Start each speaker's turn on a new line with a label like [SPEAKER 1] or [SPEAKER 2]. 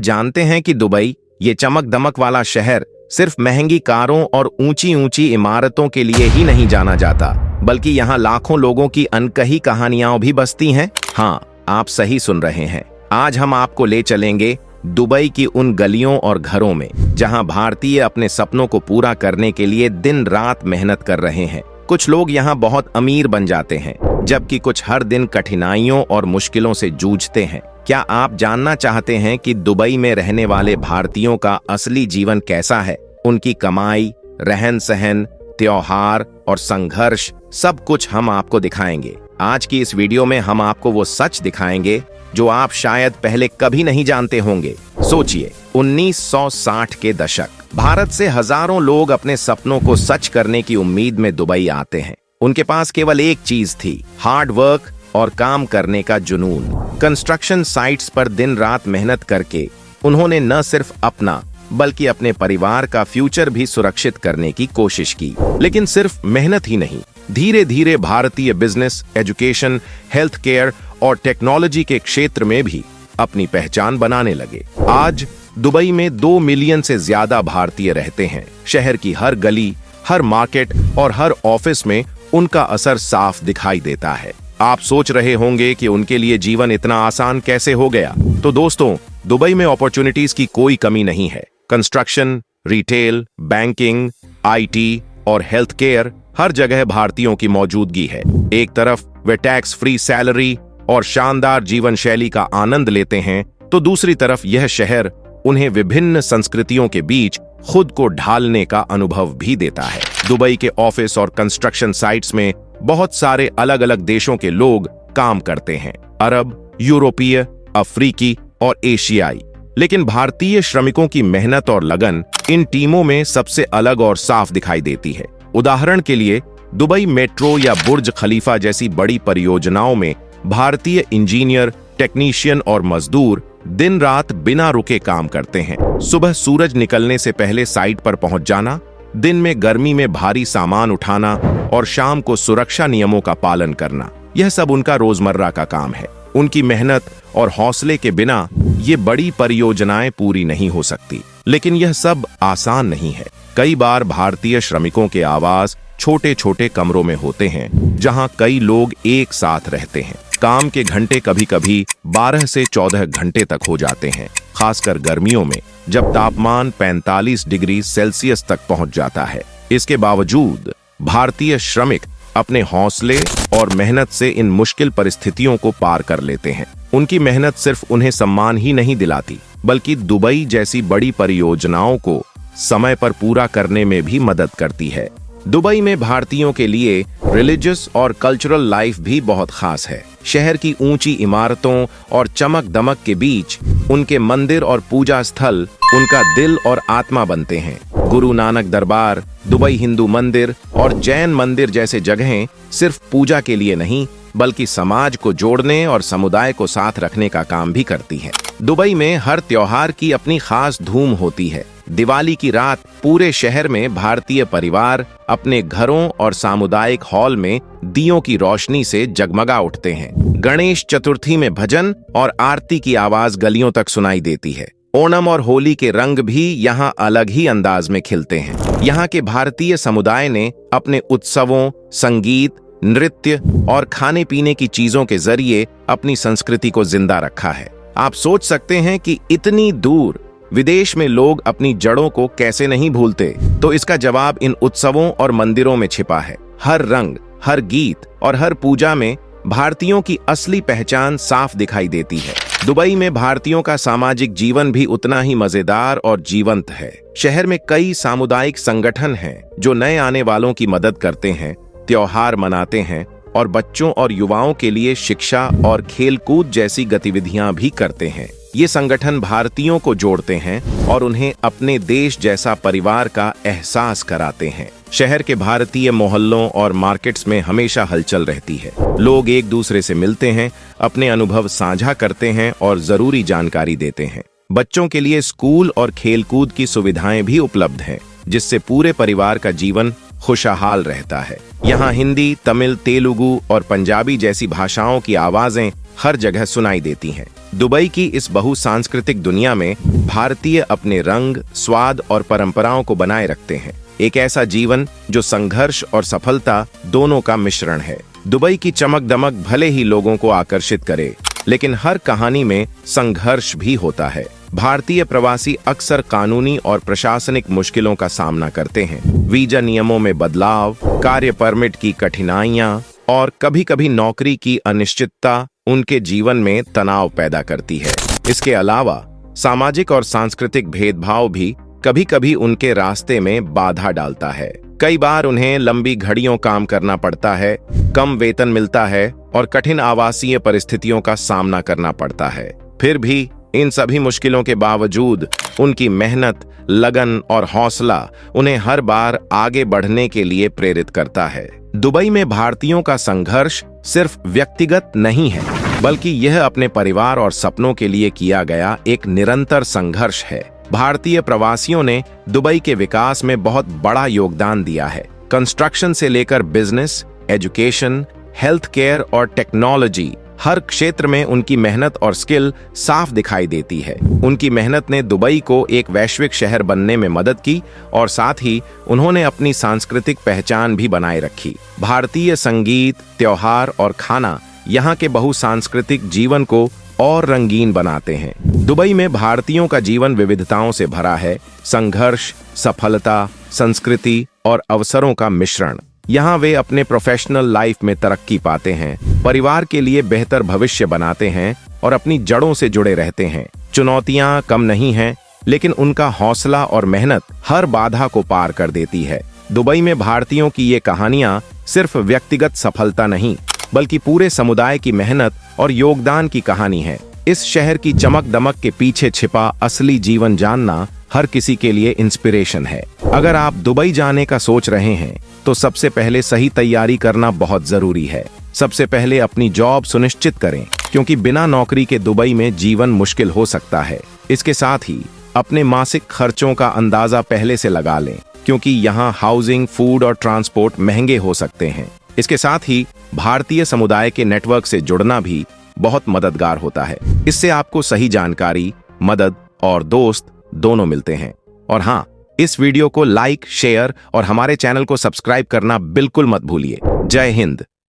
[SPEAKER 1] जानते हैं कि दुबई, ये चमक दमक वाला शहर, सिर्फ महंगी कारों और ऊंची ऊंची इमारतों के लिए ही नहीं जाना जाता, बल्कि यहाँ लाखों लोगों की अनकही कहानियां भी बसती हैं। हाँ, आप सही सुन रहे हैं। आज हम आपको ले चलेंगे दुबई की उन गलियों और घरों में जहां भारतीय अपने सपनों को पूरा करने के लिए दिन रात मेहनत कर रहे हैं। कुछ लोग यहां बहुत अमीर बन जाते हैं, जबकि कुछ हर दिन कठिनाइयों और मुश्किलों से जूझते हैं। क्या आप जानना चाहते हैं कि दुबई में रहने वाले भारतीयों का असली जीवन कैसा है? उनकी कमाई, रहन सहन, त्योहार और संघर्ष, सब कुछ हम आपको दिखाएंगे। आज की इस वीडियो में हम आपको वो सच दिखाएंगे जो आप शायद पहले कभी नहीं जानते होंगे। सोचिए, 1960 के दशक, भारत से हजारों लोग अपने सपनों को सच करने की उम्मीद में दुबई आते हैं। उनके पास केवल एक चीज थी, हार्ड वर्क और काम करने का जुनून। कंस्ट्रक्शन साइट्स पर दिन रात मेहनत करके उन्होंने न सिर्फ अपना बल्कि अपने परिवार का फ्यूचर भी सुरक्षित करने की कोशिश की। लेकिन सिर्फ मेहनत ही नहीं, धीरे धीरे भारतीय बिजनेस, एजुकेशन, हेल्थ केयर और टेक्नोलॉजी के क्षेत्र में भी अपनी पहचान बनाने लगे। आज दुबई में 2 मिलियन से ज्यादा भारतीय रहते हैं। शहर की हर गली, हर मार्केट और हर ऑफिस में उनका असर साफ दिखाई देता है। आप सोच रहे होंगे कि उनके लिए जीवन इतना आसान कैसे हो गया? तो दोस्तों, दुबई में अपॉर्चुनिटीज की कोई कमी नहीं है। कंस्ट्रक्शन, रिटेल, बैंकिंग, आईटी और हेल्थ केयर, हर जगह भारतीयों की मौजूदगी है। एक तरफ वे टैक्स फ्री सैलरी और शानदार जीवन शैली का आनंद लेते हैं, तो दूसरी तरफ यह शहर उन्हें विभिन्न संस्कृतियों के बीच खुद को ढालने का अनुभव भी देता है। दुबई के ऑफिस और कंस्ट्रक्शन साइट्स में बहुत सारे अलग अलग देशों के लोग काम करते हैं, अरब, यूरोपीय, अफ्रीकी और एशियाई। लेकिन भारतीय श्रमिकों की मेहनत और लगन इन टीमों में सबसे अलग और साफ दिखाई देती है। उदाहरण के लिए, दुबई मेट्रो या बुर्ज खलीफा जैसी बड़ी परियोजनाओं में भारतीय इंजीनियर, टेक्नीशियन और मजदूर दिन रात बिना रुके काम करते हैं। सुबह सूरज निकलने से पहले साइट पर पहुंच जाना, दिन में गर्मी में भारी सामान उठाना और शाम को सुरक्षा नियमों का पालन करना, यह सब उनका रोजमर्रा का काम है। उनकी मेहनत और हौसले के बिना ये बड़ी परियोजनाएं पूरी नहीं हो सकती। लेकिन यह सब आसान नहीं है। कई बार भारतीय श्रमिकों के आवास छोटे छोटे कमरों में होते हैं, जहां कई लोग एक साथ रहते हैं। काम के घंटे कभी कभी 12 से 14 घंटे तक हो जाते हैं, खासकर गर्मियों में जब तापमान 45 डिग्री सेल्सियस तक पहुंच जाता है। इसके बावजूद भारतीय श्रमिक अपने हौसले और मेहनत से इन मुश्किल परिस्थितियों को पार कर लेते हैं। उनकी मेहनत सिर्फ उन्हें सम्मान ही नहीं दिलाती, बल्कि दुबई जैसी बड़ी परियोजनाओं को समय पर पूरा करने में भी मदद करती है। दुबई में भारतीयों के लिए रिलीजियस और कल्चरल लाइफ भी बहुत खास है। शहर की ऊंची इमारतों और चमक दमक के बीच उनके मंदिर और पूजा स्थल उनका दिल और आत्मा बनते हैं। गुरु नानक दरबार, दुबई हिंदू मंदिर और जैन मंदिर जैसे जगहें सिर्फ पूजा के लिए नहीं, बल्कि समाज को जोड़ने और समुदाय को साथ रखने का काम भी करती हैं। दुबई में हर त्योहार की अपनी खास धूम होती है। दिवाली की रात पूरे शहर में भारतीय परिवार अपने घरों और सामुदायिक हॉल में दियों की रोशनी से जगमगा उठते हैं। गणेश चतुर्थी में भजन और आरती की आवाज गलियों तक सुनाई देती है। ओणम और होली के रंग भी यहाँ अलग ही अंदाज में खिलते हैं। यहाँ के भारतीय समुदाय ने अपने उत्सवों, संगीत, नृत्य और खाने पीने की चीजों के जरिए अपनी संस्कृति को जिंदा रखा है। आप सोच सकते हैं कि इतनी दूर विदेश में लोग अपनी जड़ों को कैसे नहीं भूलते, तो इसका जवाब इन उत्सवों और मंदिरों में छिपा है। हर रंग, हर गीत और हर पूजा में भारतीयों की असली पहचान साफ दिखाई देती है। दुबई में भारतीयों का सामाजिक जीवन भी उतना ही मजेदार और जीवंत है। शहर में कई सामुदायिक संगठन हैं जो नए आने वालों की मदद करते हैं, त्योहार मनाते हैं और बच्चों और युवाओं के लिए शिक्षा और खेलकूद जैसी गतिविधियां भी करते हैं। ये संगठन भारतीयों को जोड़ते हैं और उन्हें अपने देश जैसा परिवार का एहसास कराते हैं। शहर के भारतीय मोहल्लों और मार्केट्स में हमेशा हलचल रहती है। लोग एक दूसरे से मिलते हैं, अपने अनुभव साझा करते हैं और जरूरी जानकारी देते हैं। बच्चों के लिए स्कूल और खेलकूद की सुविधाएं भी उपलब्ध हैं, जिससे पूरे परिवार का जीवन खुशहाल रहता है। यहाँ हिंदी, तमिल, तेलुगु और पंजाबी जैसी भाषाओं की आवाजें हर जगह सुनाई देती हैं। दुबई की इस बहुसांस्कृतिक दुनिया में भारतीय अपने रंग, स्वाद और परंपराओं को बनाए रखते हैं। एक ऐसा जीवन जो संघर्ष और सफलता दोनों का मिश्रण है। दुबई की चमक दमक भले ही लोगों को आकर्षित करे, लेकिन हर कहानी में संघर्ष भी होता है। भारतीय प्रवासी अक्सर कानूनी और प्रशासनिक मुश्किलों का सामना करते हैं। वीजा नियमों में बदलाव, कार्य परमिट की कठिनाइयां और कभी-कभी नौकरी की अनिश्चितता उनके जीवन में तनाव पैदा करती है। इसके अलावा सामाजिक और सांस्कृतिक भेदभाव भी कभी-कभी उनके रास्ते में बाधा डालता है। कई बार उन्हें लंबी घड़ियों काम करना पड़ता है, कम वेतन मिलता है और कठिन आवासीय परिस्थितियों का सामना करना पड़ता है। फिर भी इन सभी मुश्किलों के बावजूद उनकी मेहनत, लगन और हौसला उन्हें हर बार आगे बढ़ने के लिए प्रेरित करता है। दुबई में भारतीयों का संघर्ष सिर्फ व्यक्तिगत नहीं है, बल्कि यह अपने परिवार और सपनों के लिए किया गया एक निरंतर संघर्ष है। भारतीय प्रवासियों ने दुबई के विकास में बहुत बड़ा योगदान दिया है। कंस्ट्रक्शन से लेकर बिजनेस, एजुकेशन, हेल्थ केयर और टेक्नोलॉजी, हर क्षेत्र में उनकी मेहनत और स्किल साफ दिखाई देती है। उनकी मेहनत ने दुबई को एक वैश्विक शहर बनने में मदद की और साथ ही उन्होंने अपनी सांस्कृतिक पहचान भी बनाए रखी। भारतीय संगीत, त्योहार और खाना यहाँ के बहुसांस्कृतिक जीवन को और रंगीन बनाते हैं। दुबई में भारतीयों का जीवन विविधताओं से भरा है। संघर्ष, सफलता, संस्कृति और अवसरों का मिश्रण। यहाँ वे अपने प्रोफेशनल लाइफ में तरक्की पाते हैं, परिवार के लिए बेहतर भविष्य बनाते हैं और अपनी जड़ों से जुड़े रहते हैं। चुनौतियां कम नहीं हैं, लेकिन उनका हौसला और मेहनत हर बाधा को पार कर देती है। दुबई में भारतीयों की ये कहानियां सिर्फ व्यक्तिगत सफलता नहीं, बल्कि पूरे समुदाय की मेहनत और योगदान की कहानी है। इस शहर की चमक दमक के पीछे छिपा असली जीवन जानना हर किसी के लिए इंस्पिरेशन है। अगर आप दुबई जाने का सोच रहे हैं, तो सबसे पहले सही तैयारी करना बहुत जरूरी है। सबसे पहले अपनी जॉब सुनिश्चित करें, क्योंकि बिना नौकरी के दुबई में जीवन मुश्किल हो सकता है। इसके साथ ही अपने मासिक खर्चों का अंदाजा पहले से लगा लें, क्योंकि यहाँ हाउसिंग, फूड और ट्रांसपोर्ट महंगे हो सकते हैं। इसके साथ ही भारतीय समुदाय के नेटवर्क से जुड़ना भी बहुत मददगार होता है। इससे आपको सही जानकारी, मदद और दोस्त दोनों मिलते हैं। और हाँ, इस वीडियो को लाइक, शेयर और हमारे चैनल को सब्सक्राइब करना बिल्कुल मत भूलिए। जय हिंद।